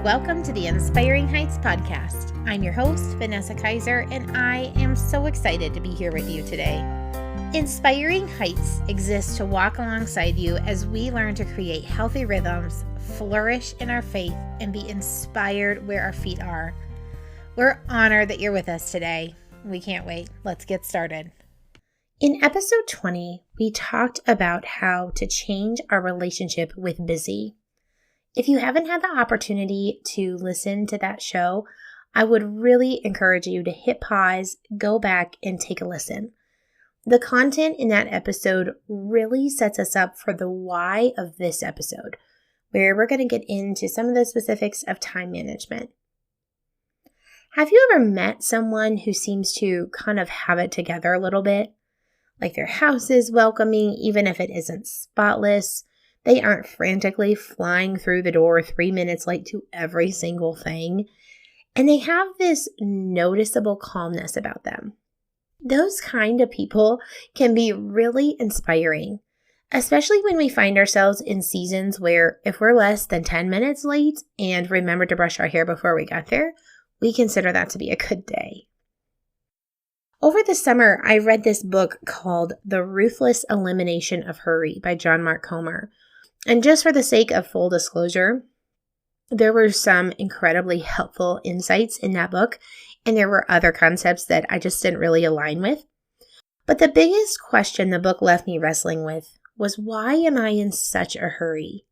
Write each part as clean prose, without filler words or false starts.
Welcome to the Inspiring Heights podcast. I'm your host, Vanessa Kaiser, and I am so excited to be here with you today. Inspiring Heights exists to walk alongside you as we learn to create healthy rhythms, flourish in our faith, and be inspired where our feet are. We're honored that you're with us today. We can't wait. Let's get started. In episode 20, we talked about how to change our relationship with busy. If you haven't had the opportunity to listen to that show, I would really encourage you to hit pause, go back, and take a listen. The content in that episode really sets us up for the why of this episode, where we're going to get into some of the specifics of time management. Have you ever met someone who seems to kind of have it together a little bit? Like their house is welcoming, even if it isn't spotless. They aren't frantically flying through the door 3 minutes late to every single thing. And they have this noticeable calmness about them. Those kind of people can be really inspiring, especially when we find ourselves in seasons where if we're less than 10 minutes late and remember to brush our hair before we got there, we consider that to be a good day. Over the summer, I read this book called The Ruthless Elimination of Hurry by John Mark Comer. And just for the sake of full disclosure, there were some incredibly helpful insights in that book, and there were other concepts that I just didn't really align with. But the biggest question the book left me wrestling with was, why am I in such a hurry?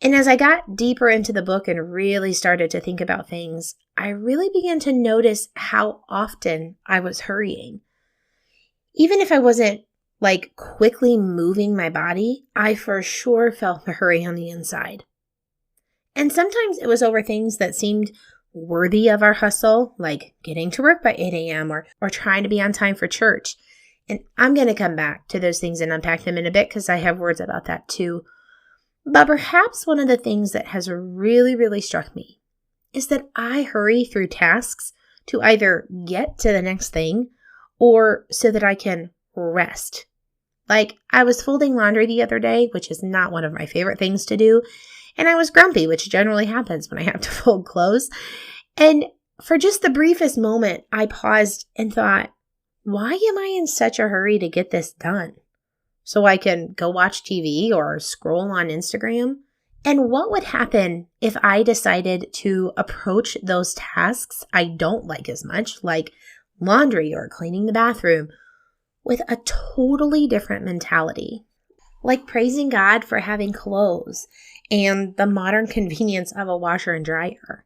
And as I got deeper into the book and really started to think about things, I really began to notice how often I was hurrying. Even if I wasn't quickly moving my body, I for sure felt the hurry on the inside. And sometimes it was over things that seemed worthy of our hustle, like getting to work by 8 a.m. or trying to be on time for church. And I'm going to come back to those things and unpack them in a bit because I have words about that too. But perhaps one of the things that has really, really struck me is that I hurry through tasks to either get to the next thing or so that I can rest. Like I was folding laundry the other day, which is not one of my favorite things to do. And I was grumpy, which generally happens when I have to fold clothes. And for just the briefest moment, I paused and thought, why am I in such a hurry to get this done? So I can go watch TV or scroll on Instagram? And what would happen if I decided to approach those tasks I don't like as much, like laundry or cleaning the bathroom, with a totally different mentality, like praising God for having clothes and the modern convenience of a washer and dryer.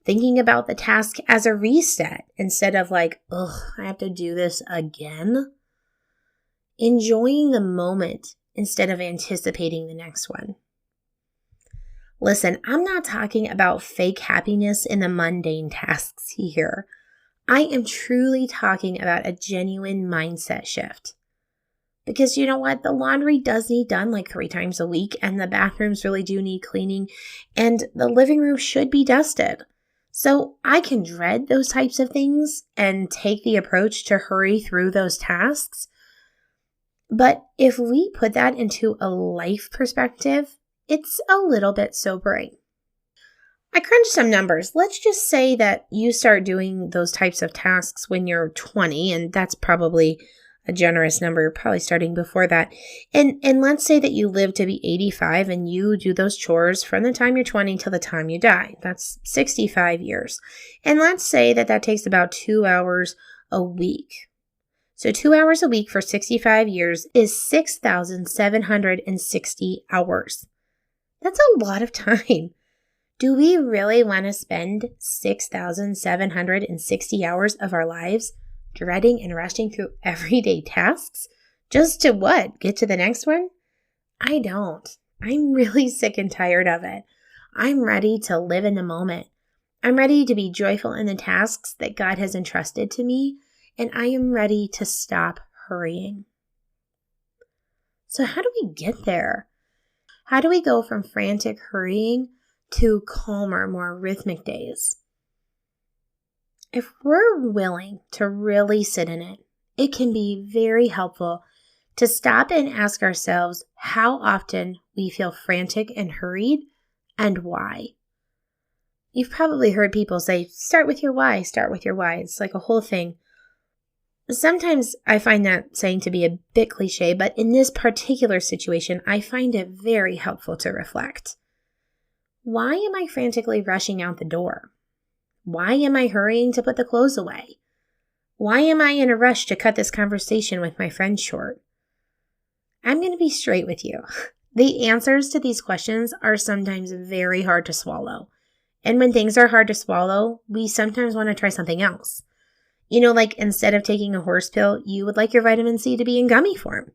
Thinking about the task as a reset instead of I have to do this again. Enjoying the moment instead of anticipating the next one. Listen, I'm not talking about fake happiness in the mundane tasks here. I am truly talking about a genuine mindset shift. Because you know what? The laundry does need done 3 times a week, and the bathrooms really do need cleaning, and the living room should be dusted. So I can dread those types of things and take the approach to hurry through those tasks. But if we put that into a life perspective, it's a little bit sobering. I crunched some numbers. Let's just say that you start doing those types of tasks when you're 20, and that's probably a generous number, probably starting before that. And let's say that you live to be 85 and you do those chores from the time you're 20 till the time you die. That's 65 years. And let's say that that takes about 2 hours a week. So 2 hours a week for 65 years is 6,760 hours. That's a lot of time. Do we really want to spend 6,760 hours of our lives dreading and rushing through everyday tasks just to what? Get to the next one? I don't. I'm really sick and tired of it. I'm ready to live in the moment. I'm ready to be joyful in the tasks that God has entrusted to me, and I am ready to stop hurrying. So how do we get there? How do we go from frantic hurrying to calmer, more rhythmic days? If we're willing to really sit in it, it can be very helpful to stop and ask ourselves how often we feel frantic and hurried and why. You've probably heard people say, start with your why, start with your why. It's like a whole thing. Sometimes I find that saying to be a bit cliche, but in this particular situation, I find it very helpful to reflect. Why am I frantically rushing out the door? Why am I hurrying to put the clothes away? Why am I in a rush to cut this conversation with my friend short? I'm going to be straight with you. The answers to these questions are sometimes very hard to swallow. And when things are hard to swallow, we sometimes want to try something else. Like instead of taking a horse pill, you would like your vitamin C to be in gummy form.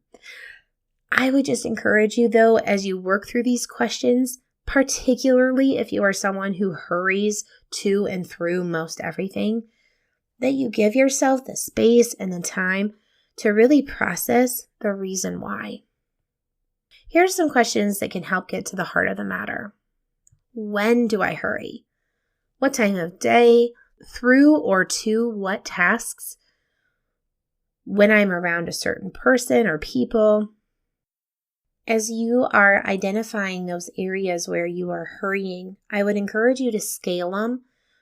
I would just encourage you, though, as you work through these questions, particularly if you are someone who hurries to and through most everything, that you give yourself the space and the time to really process the reason why. Here are some questions that can help get to the heart of the matter. When do I hurry? What time of day? Through or to what tasks? When I'm around a certain person or people? As you are identifying those areas where you are hurrying, I would encourage you to scale them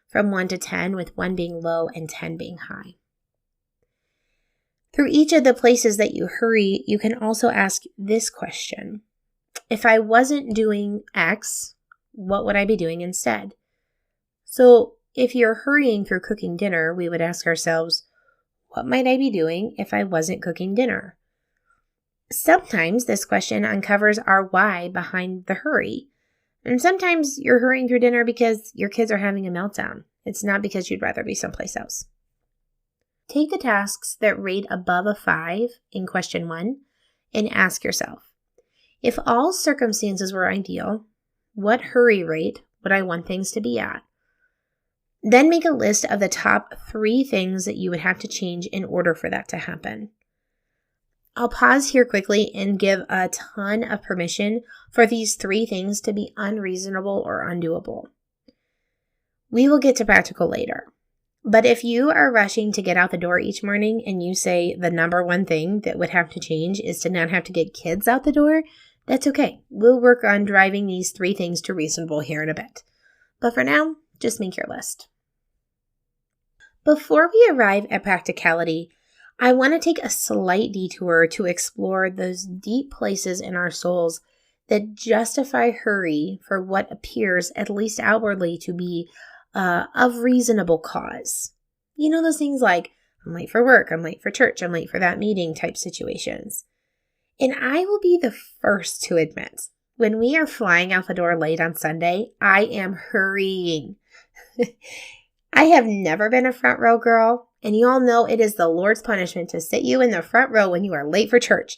from 1 to 10, with 1 being low and 10 being high. Through each of the places that you hurry, you can also ask this question. If I wasn't doing X, what would I be doing instead? So if you're hurrying through cooking dinner, we would ask ourselves, what might I be doing if I wasn't cooking dinner? Sometimes this question uncovers our why behind the hurry. And sometimes you're hurrying through dinner because your kids are having a meltdown. It's not because you'd rather be someplace else. Take the tasks that rate above a 5 in question 1 and ask yourself, if all circumstances were ideal, what hurry rate would I want things to be at? Then make a list of the top 3 things that you would have to change in order for that to happen. I'll pause here quickly and give a ton of permission for these 3 things to be unreasonable or undoable. We will get to practical later. But if you are rushing to get out the door each morning and you say the number 1 thing that would have to change is to not have to get kids out the door, that's okay. We'll work on driving these 3 things to reasonable here in a bit. But for now, just make your list. Before we arrive at practicality, I want to take a slight detour to explore those deep places in our souls that justify hurry for what appears, at least outwardly, to be of reasonable cause. Those things like, I'm late for work, I'm late for church, I'm late for that meeting type situations. And I will be the first to admit, when we are flying out the door late on Sunday, I am hurrying. I have never been a front row girl, and you all know it is the Lord's punishment to sit you in the front row when you are late for church.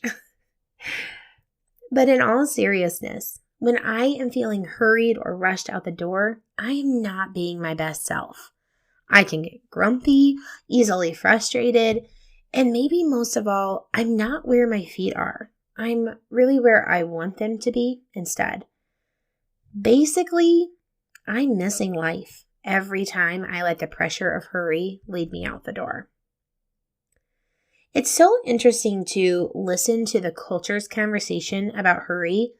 But in all seriousness, when I am feeling hurried or rushed out the door, I am not being my best self. I can get grumpy, easily frustrated, and maybe most of all, I'm not where my feet are. I'm really where I want them to be instead. Basically, I'm missing life every time I let the pressure of hurry lead me out the door. It's so interesting to listen to the culture's conversation about hurry.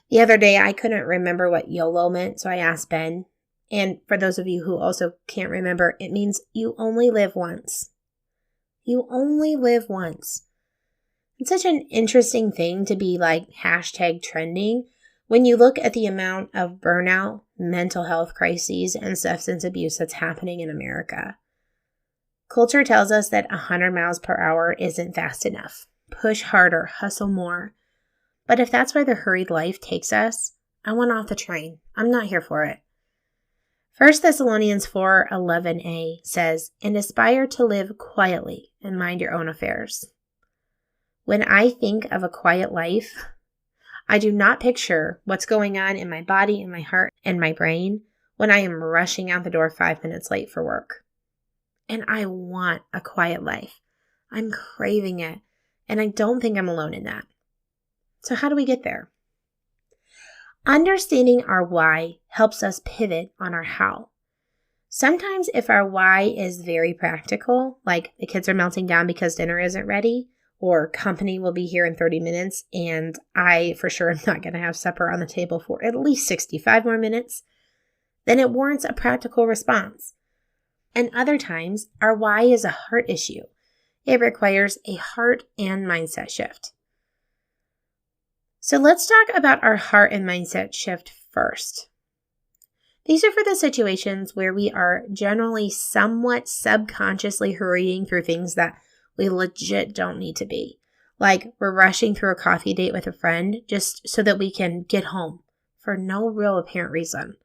The other day, I couldn't remember what YOLO meant, so I asked Ben. And for those of you who also can't remember, it means you only live once. You only live once. It's such an interesting thing to be like #trending when you look at the amount of burnout, mental health crises, and substance abuse that's happening in America. Culture tells us that 100 miles per hour isn't fast enough. Push harder, hustle more. But if that's where the hurried life takes us, I want off the train. I'm not here for it. 1 Thessalonians 4:11a says, and aspire to live quietly and mind your own affairs. When I think of a quiet life, I do not picture what's going on in my body and my heart and my brain when I am rushing out the door 5 minutes late for work. And I want a quiet life. I'm craving it, and I don't think I'm alone in that. So how do we get there? Understanding our why helps us pivot on our how. Sometimes if our why is very practical, like the kids are melting down because dinner isn't ready, or company will be here in 30 minutes, and I for sure am not going to have supper on the table for at least 65 more minutes, then it warrants a practical response. And other times, our why is a heart issue. It requires a heart and mindset shift. So let's talk about our heart and mindset shift first. These are for the situations where we are generally somewhat subconsciously hurrying through things that we legit don't need to be. Like we're rushing through a coffee date with a friend just so that we can get home for no real apparent reason.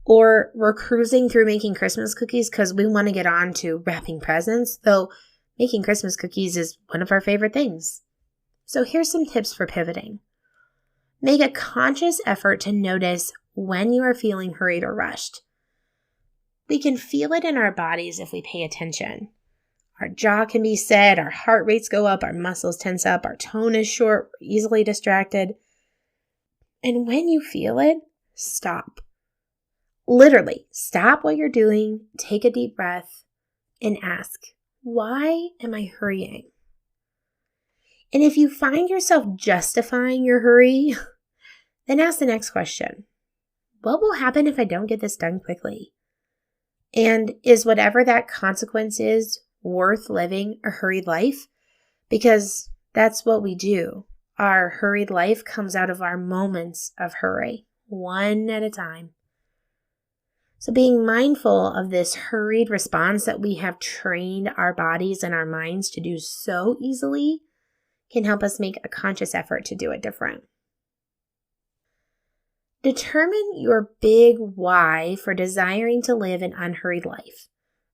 Or we're cruising through making Christmas cookies because we want to get on to wrapping presents, though making Christmas cookies is one of our favorite things. So here's some tips for pivoting. Make a conscious effort to notice when you are feeling hurried or rushed. We can feel it in our bodies if we pay attention. Our jaw can be set, our heart rates go up, our muscles tense up, our tone is short, we're easily distracted. And when you feel it, stop. Literally, stop what you're doing, take a deep breath, and ask, why am I hurrying? And if you find yourself justifying your hurry, then ask the next question. What will happen if I don't get this done quickly? And is whatever that consequence is worth living a hurried life? Because that's what we do. Our hurried life comes out of our moments of hurry, one at a time. So being mindful of this hurried response that we have trained our bodies and our minds to do so easily can help us make a conscious effort to do it different. Determine your big why for desiring to live an unhurried life.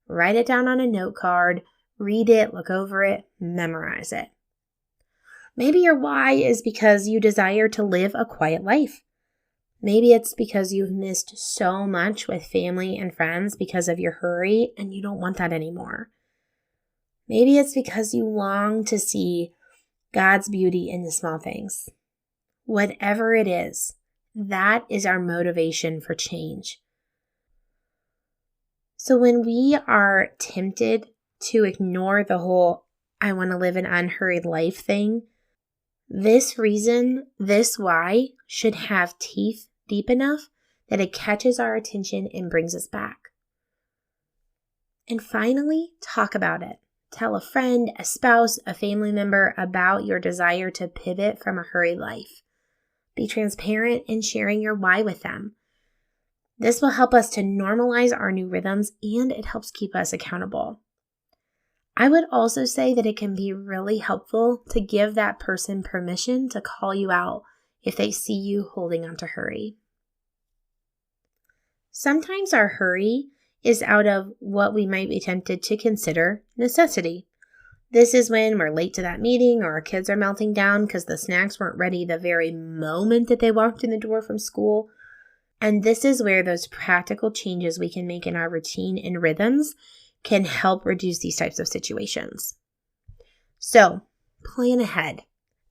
Write it down on a note card, read it, look over it, memorize it. Maybe your why is because you desire to live a quiet life. Maybe it's because you've missed so much with family and friends because of your hurry and you don't want that anymore. Maybe it's because you long to see God's beauty in the small things. Whatever it is, that is our motivation for change. So when we are tempted to ignore the whole I want to live an unhurried life thing, this reason, this why, should have teeth deep enough that it catches our attention and brings us back. And finally, talk about it. Tell a friend, a spouse, a family member about your desire to pivot from a hurried life. Be transparent in sharing your why with them. This will help us to normalize our new rhythms and it helps keep us accountable. I would also say that it can be really helpful to give that person permission to call you out if they see you holding on to hurry. Sometimes our hurry is out of what we might be tempted to consider necessity. This is when we're late to that meeting or our kids are melting down because the snacks weren't ready the very moment that they walked in the door from school. And this is where those practical changes we can make in our routine and rhythms can help reduce these types of situations. So, plan ahead.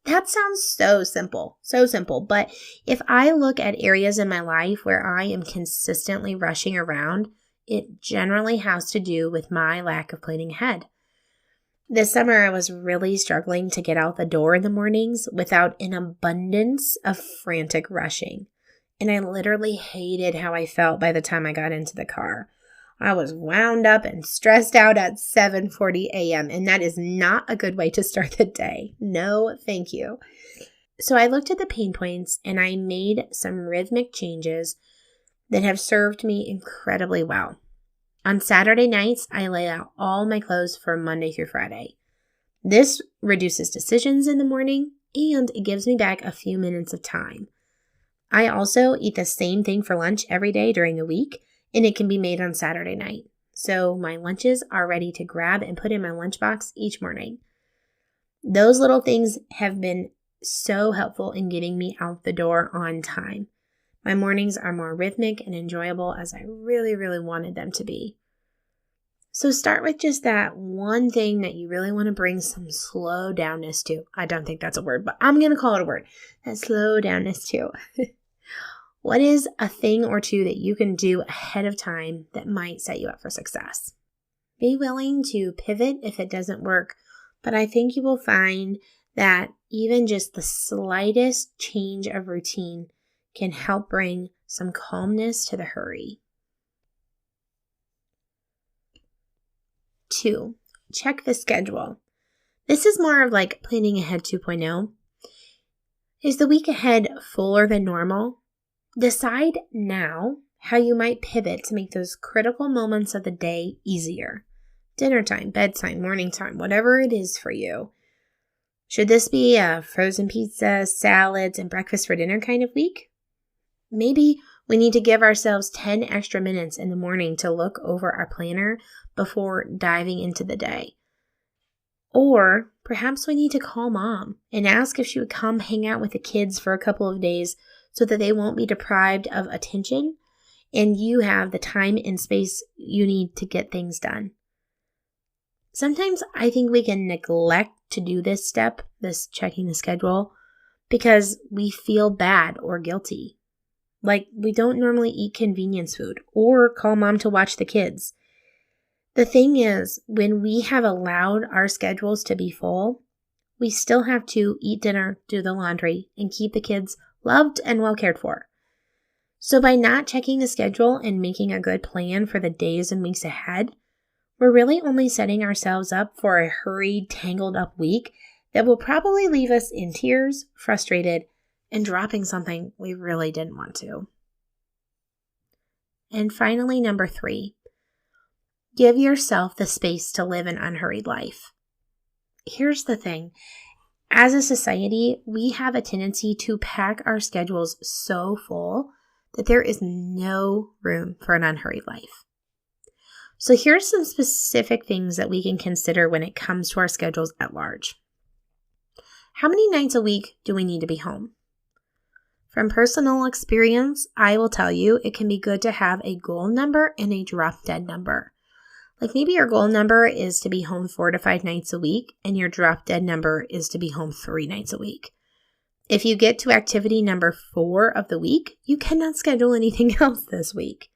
That sounds so simple, but if I look at areas in my life where I am consistently rushing around, it generally has to do with my lack of planning ahead. This summer, I was really struggling to get out the door in the mornings without an abundance of frantic rushing. And I literally hated how I felt by the time I got into the car. I was wound up and stressed out at 7:40 a.m. and that is not a good way to start the day. No, thank you. So I looked at the pain points and I made some rhythmic changes that have served me incredibly well. On Saturday nights, I lay out all my clothes for Monday through Friday. This reduces decisions in the morning and it gives me back a few minutes of time. I also eat the same thing for lunch every day during the week, and it can be made on Saturday night. So my lunches are ready to grab and put in my lunchbox each morning. Those little things have been so helpful in getting me out the door on time. My mornings are more rhythmic and enjoyable as I really, really wanted them to be. So start with just that one thing that you really want to bring some slow downness to. I don't think that's a word, but I'm going to call it a word. That slow downness to. What is a thing or two that you can do ahead of time that might set you up for success? Be willing to pivot if it doesn't work, but I think you will find that even just the slightest change of routine can help bring some calmness to the hurry. 2, check the schedule. This is more of like planning ahead 2.0. Is the week ahead fuller than normal? Decide now how you might pivot to make those critical moments of the day easier. Dinner time, bedtime, morning time, whatever it is for you. Should this be a frozen pizza, salads, and breakfast for dinner kind of week? Maybe we need to give ourselves 10 extra minutes in the morning to look over our planner before diving into the day. Or perhaps we need to call mom and ask if she would come hang out with the kids for a couple of days so that they won't be deprived of attention and you have the time and space you need to get things done. Sometimes I think we can neglect to do this step, this checking the schedule, because we feel bad or guilty. Like we don't normally eat convenience food or call mom to watch the kids. The thing is, when we have allowed our schedules to be full, we still have to eat dinner, do the laundry, and keep the kids loved and well cared for. So by not checking the schedule and making a good plan for the days and weeks ahead, we're really only setting ourselves up for a hurried, tangled up week that will probably leave us in tears, frustrated, and dropping something we really didn't want to. And finally, number 3, give yourself the space to live an unhurried life. Here's the thing. As a society, we have a tendency to pack our schedules so full that there is no room for an unhurried life. So here's some specific things that we can consider when it comes to our schedules at large. How many nights a week do we need to be home? From personal experience, I will tell you it can be good to have a goal number and a drop-dead number. Like maybe your goal number is to be home 4 to 5 nights a week, and your drop-dead number is to be home 3 nights a week. If you get to activity number 4 of the week, you cannot schedule anything else this week.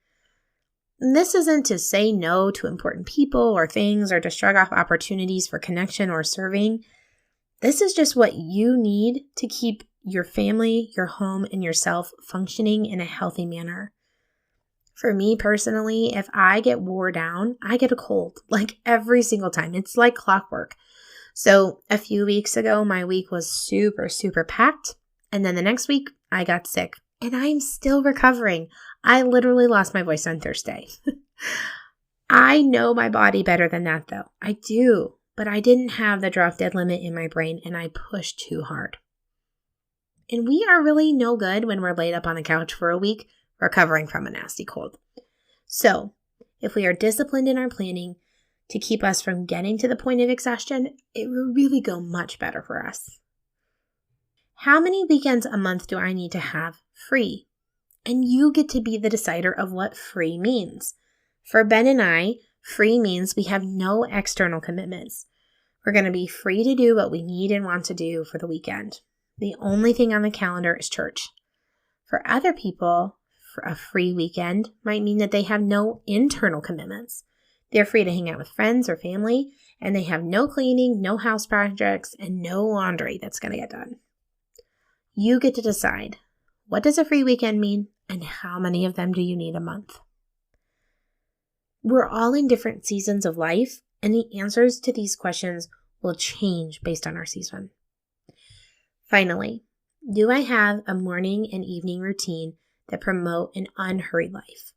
And this isn't to say no to important people or things or to shrug off opportunities for connection or serving. This is just what you need to keep your family, your home, and yourself functioning in a healthy manner. For me personally, if I get wore down, I get a cold, like every single time. It's like clockwork. So a few weeks ago, my week was super, super packed. And then the next week, I got sick. And I'm still recovering. I literally lost my voice on Thursday. I know my body better than that, though. I do. But I didn't have the drop-dead limit in my brain, and I pushed too hard. And we are really no good when we're laid up on the couch for a week recovering from a nasty cold. So, if we are disciplined in our planning to keep us from getting to the point of exhaustion, it will really go much better for us. How many weekends a month do I need to have free? And you get to be the decider of what free means. For Ben and I, free means we have no external commitments. We're going to be free to do what we need and want to do for the weekend. The only thing on the calendar is church. For other people, a free weekend might mean that they have no internal commitments. They're free to hang out with friends or family, and they have no cleaning, no house projects, and no laundry that's going to get done. You get to decide, what does a free weekend mean, and how many of them do you need a month? We're all in different seasons of life, and the answers to these questions will change based on our season. Finally, do I have a morning and evening routine that promote an unhurried life?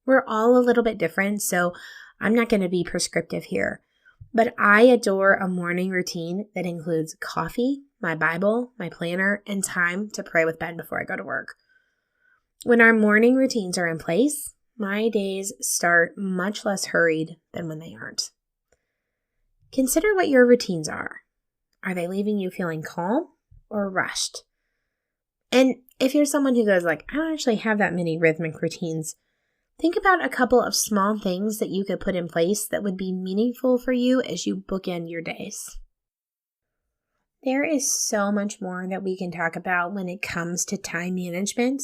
We're all a little bit different, so I'm not going to be prescriptive here. But I adore a morning routine that includes coffee, my Bible, my planner, and time to pray with Ben before I go to work. When our morning routines are in place, my days start much less hurried than when they aren't. Consider what your routines are. Are they leaving you feeling calm or rushed? And if you're someone who goes like, I don't actually have that many rhythmic routines, think about a couple of small things that you could put in place that would be meaningful for you as you bookend your days. There is so much more that we can talk about when it comes to time management,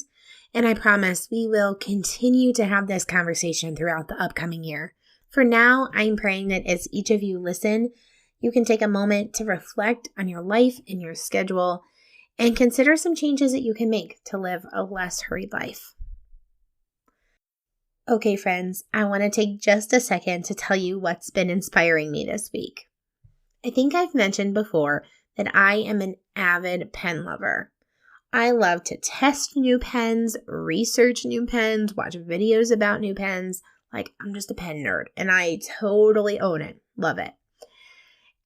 and I promise we will continue to have this conversation throughout the upcoming year. For now, I'm praying that as each of you listen, you can take a moment to reflect on your life and your schedule and consider some changes that you can make to live a less hurried life. Okay, friends, I want to take just a second to tell you what's been inspiring me this week. I think I've mentioned before that I am an avid pen lover. I love to test new pens, research new pens, watch videos about new pens. I'm just a pen nerd, and I totally own it. Love it.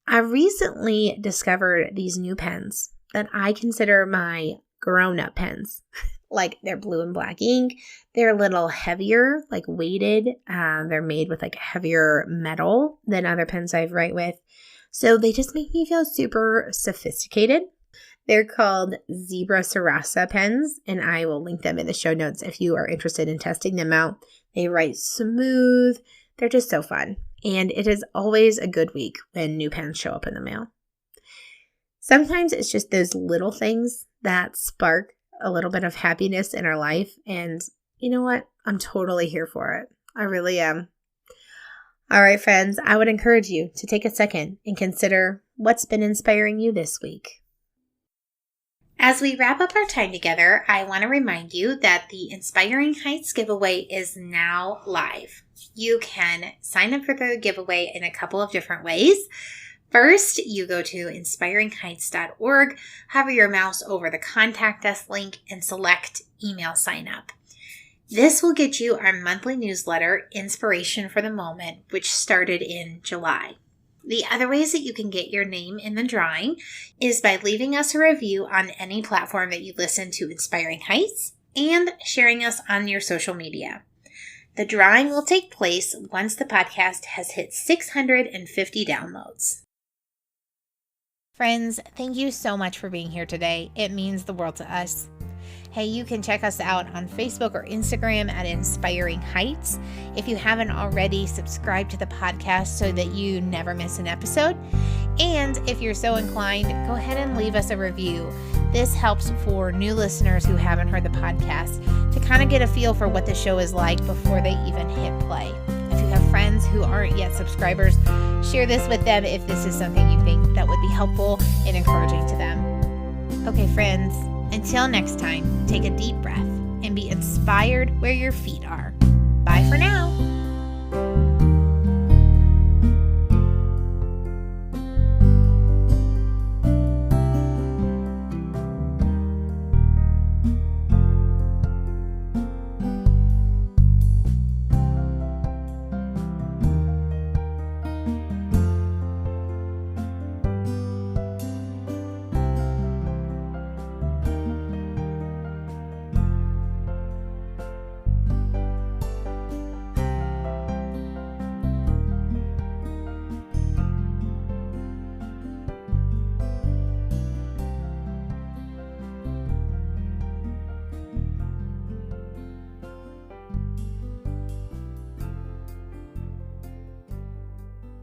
I recently discovered these new pens that I consider my grown-up pens. They're blue and black ink. They're a little heavier, weighted. They're made with heavier metal than other pens I write with. So they just make me feel super sophisticated. They're called Zebra Sarasa pens, and I will link them in the show notes if you are interested in testing them out. They write smooth. They're just so fun. And it is always a good week when new pens show up in the mail. Sometimes it's just those little things that spark a little bit of happiness in our life. And you know what? I'm totally here for it. I really am. All right, friends, I would encourage you to take a second and consider what's been inspiring you this week. As we wrap up our time together, I want to remind you that the Inspiring Heights giveaway is now live. You can sign up for the giveaway in a couple of different ways. First, you go to inspiringheights.org, hover your mouse over the Contact Us link, and select Email Sign Up. This will get you our monthly newsletter, Inspiration for the Moment, which started in July. The other ways that you can get your name in the drawing is by leaving us a review on any platform that you listen to Inspiring Heights and sharing us on your social media. The drawing will take place once the podcast has hit 650 downloads. Friends, thank you so much for being here today. It means the world to us. Hey, you can check us out on Facebook or Instagram at Inspiring Heights. If you haven't already, subscribe to the podcast so that you never miss an episode. And if you're so inclined, go ahead and leave us a review. This helps for new listeners who haven't heard the podcast to kind of get a feel for what the show is like before they even hit play. If you have friends who aren't yet subscribers, share this with them if this is something you think that would be helpful and encouraging to them. Okay, friends, until next time, take a deep breath and be inspired where your feet are. Bye for now.